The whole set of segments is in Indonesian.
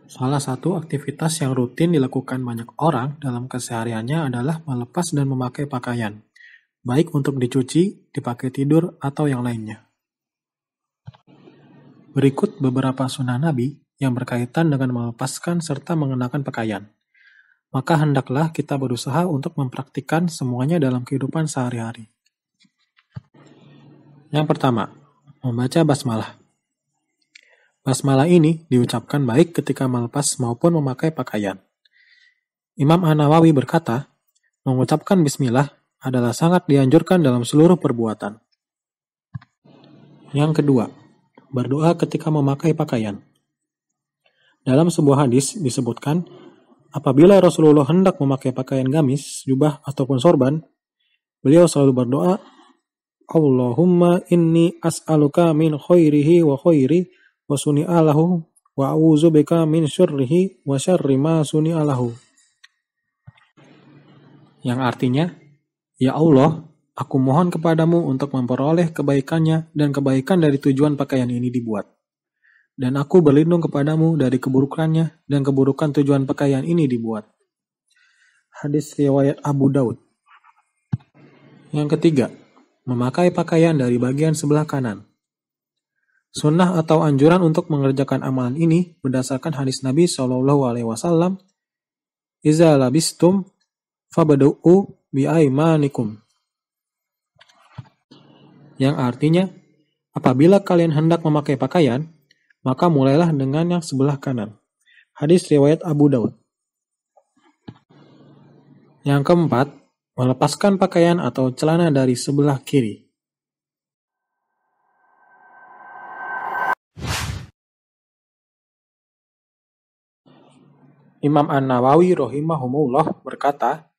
Salah satu aktivitas yang rutin dilakukan banyak orang dalam kesehariannya adalah melepas dan memakai pakaian, baik untuk dicuci, dipakai tidur, atau yang lainnya. Berikut beberapa sunnah Nabi yang berkaitan dengan melepaskan serta mengenakan pakaian. Maka hendaklah kita berusaha untuk mempraktikkan semuanya dalam kehidupan sehari-hari. Yang pertama, membaca basmalah. Basmalah ini diucapkan baik ketika melepas maupun memakai pakaian. Imam An-Nawawi berkata, mengucapkan bismillah adalah sangat dianjurkan dalam seluruh perbuatan. Yang kedua, berdoa ketika memakai pakaian. Dalam sebuah hadis disebutkan, apabila Rasulullah hendak memakai pakaian gamis, jubah ataupun sorban, beliau selalu berdoa, Allahumma inni as'aluka min khairihi wa khairi wa suni'alahu wa a'udzubika min syurrihi wa syarri ma suni'alahu. Yang artinya, ya Allah, aku mohon kepadamu untuk memperoleh kebaikannya dan kebaikan dari tujuan pakaian ini dibuat. Dan aku berlindung kepadamu dari keburukannya dan keburukan tujuan pakaian ini dibuat. Hadis riwayat Abu Daud. Yang ketiga, memakai pakaian dari bagian sebelah kanan. Sunnah atau anjuran untuk mengerjakan amalan ini berdasarkan hadis Nabi SAW, Iza labistum fabadu'u bi'aimanikum. Yang artinya, apabila kalian hendak memakai pakaian, maka mulailah dengan yang sebelah kanan. Hadis riwayat Abu Daud. Yang keempat, melepaskan pakaian atau celana dari sebelah kiri. Imam An-Nawawi rahimahumullah berkata,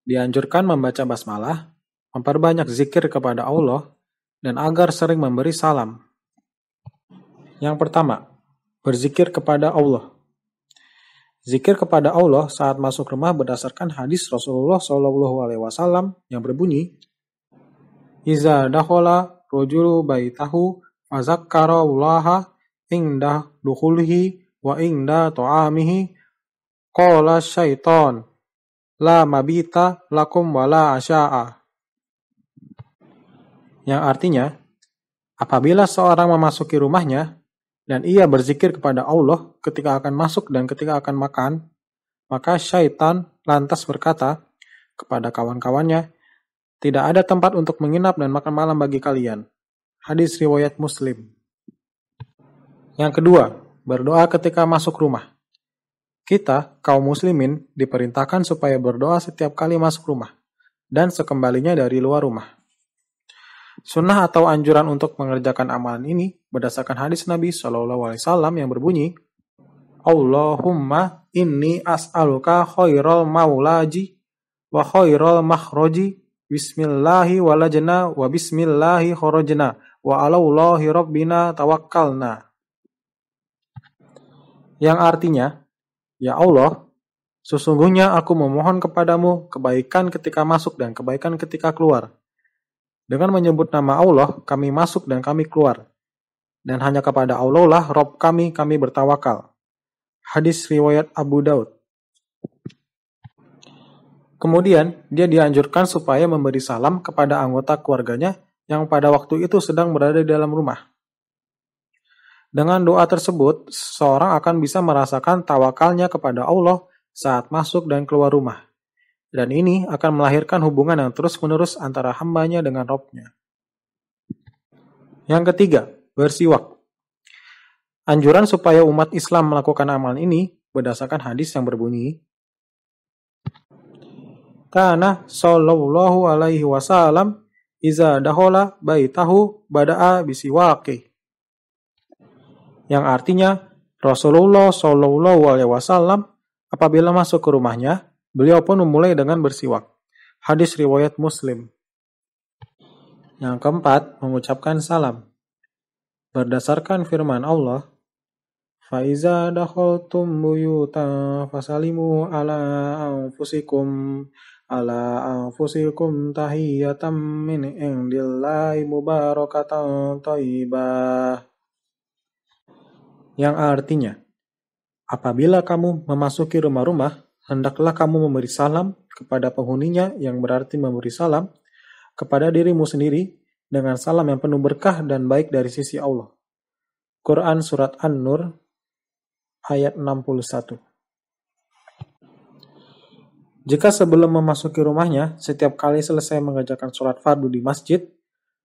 dianjurkan membaca basmalah, memperbanyak zikir kepada Allah, dan agar sering memberi salam. Yang pertama, berzikir kepada Allah. Zikir kepada Allah saat masuk rumah berdasarkan hadis Rasulullah SAW yang berbunyi, Iza dakhala rajulu baitahu fazakkara Allaha inda dukhulihi wa inda ta'amihi qala syaitan la mabita lakum wala asya'a. Yang artinya, apabila seorang memasuki rumahnya dan ia berzikir kepada Allah ketika akan masuk dan ketika akan makan, maka syaitan lantas berkata kepada kawan-kawannya, tidak ada tempat untuk menginap dan makan malam bagi kalian. Hadis riwayat Muslim. Yang kedua, berdoa ketika masuk rumah. Kita, kaum muslimin, diperintahkan supaya berdoa setiap kali masuk rumah dan sekembalinya dari luar rumah. Sunnah atau anjuran untuk mengerjakan amalan ini berdasarkan hadis Nabi SAW yang berbunyi, Allahumma inni as'aluka khairal maulaji wa khairal makhroji bismillahi walajna wa bismillahi khorojna wa alallahi rabbina tawakkalna. Yang artinya, ya Allah, sesungguhnya aku memohon kepadamu kebaikan ketika masuk dan kebaikan ketika keluar. Dengan menyebut nama Allah, kami masuk dan kami keluar. Dan hanya kepada Allah lah Rabb kami bertawakal. Hadis riwayat Abu Daud. Kemudian, dia dianjurkan supaya memberi salam kepada anggota keluarganya yang pada waktu itu sedang berada di dalam rumah. Dengan doa tersebut, seseorang akan bisa merasakan tawakalnya kepada Allah saat masuk dan keluar rumah. Dan ini akan melahirkan hubungan yang terus-menerus antara hambanya dengan Rabb-nya. Yang ketiga, bersiwak. Anjuran supaya umat Islam melakukan amalan ini berdasarkan hadis yang berbunyi, Kana sallallahu alaihi wasallam iza dakhala baitahu bada'a bisiwaqi. Yang artinya, Rasulullah sallallahu alaihi wasallam apabila masuk ke rumahnya, beliau pun memulai dengan bersiwak. Hadis riwayat Muslim. Yang keempat, mengucapkan salam. Berdasarkan firman Allah, Faiza dakhaltum buyutan fasalimu ala anfusikum tahiyatam min indillahi mubarakatan thayyibah. Yang artinya, Apabila kamu memasuki rumah-rumah, hendaklah kamu memberi salam kepada penghuninya, yang berarti memberi salam kepada dirimu sendiri dengan salam yang penuh berkah dan baik dari sisi Allah. Quran Surat An-Nur ayat 61. Jika sebelum memasuki rumahnya, setiap kali selesai mengerjakan sholat fardu di masjid,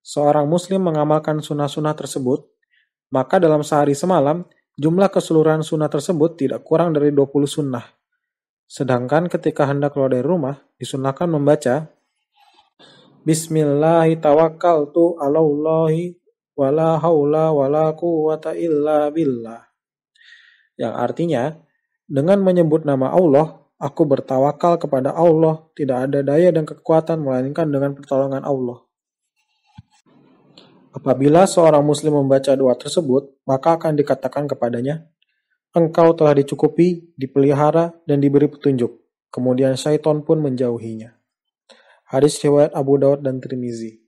seorang muslim mengamalkan sunnah-sunnah tersebut, maka dalam sehari semalam, jumlah keseluruhan sunnah tersebut tidak kurang dari 20 sunnah. Sedangkan ketika hendak keluar dari rumah, disunnahkan membaca Bismillahi tawakkaltu alallahi wala haula wala quwata illa billah. Yang artinya, dengan menyebut nama Allah, aku bertawakal kepada Allah, tidak ada daya dan kekuatan melainkan dengan pertolongan Allah. Apabila seorang muslim membaca doa tersebut, maka akan dikatakan kepadanya, engkau telah dicukupi, dipelihara, dan diberi petunjuk. Kemudian syaitan pun menjauhinya. Hadis riwayat Abu Daud dan Tirmizi.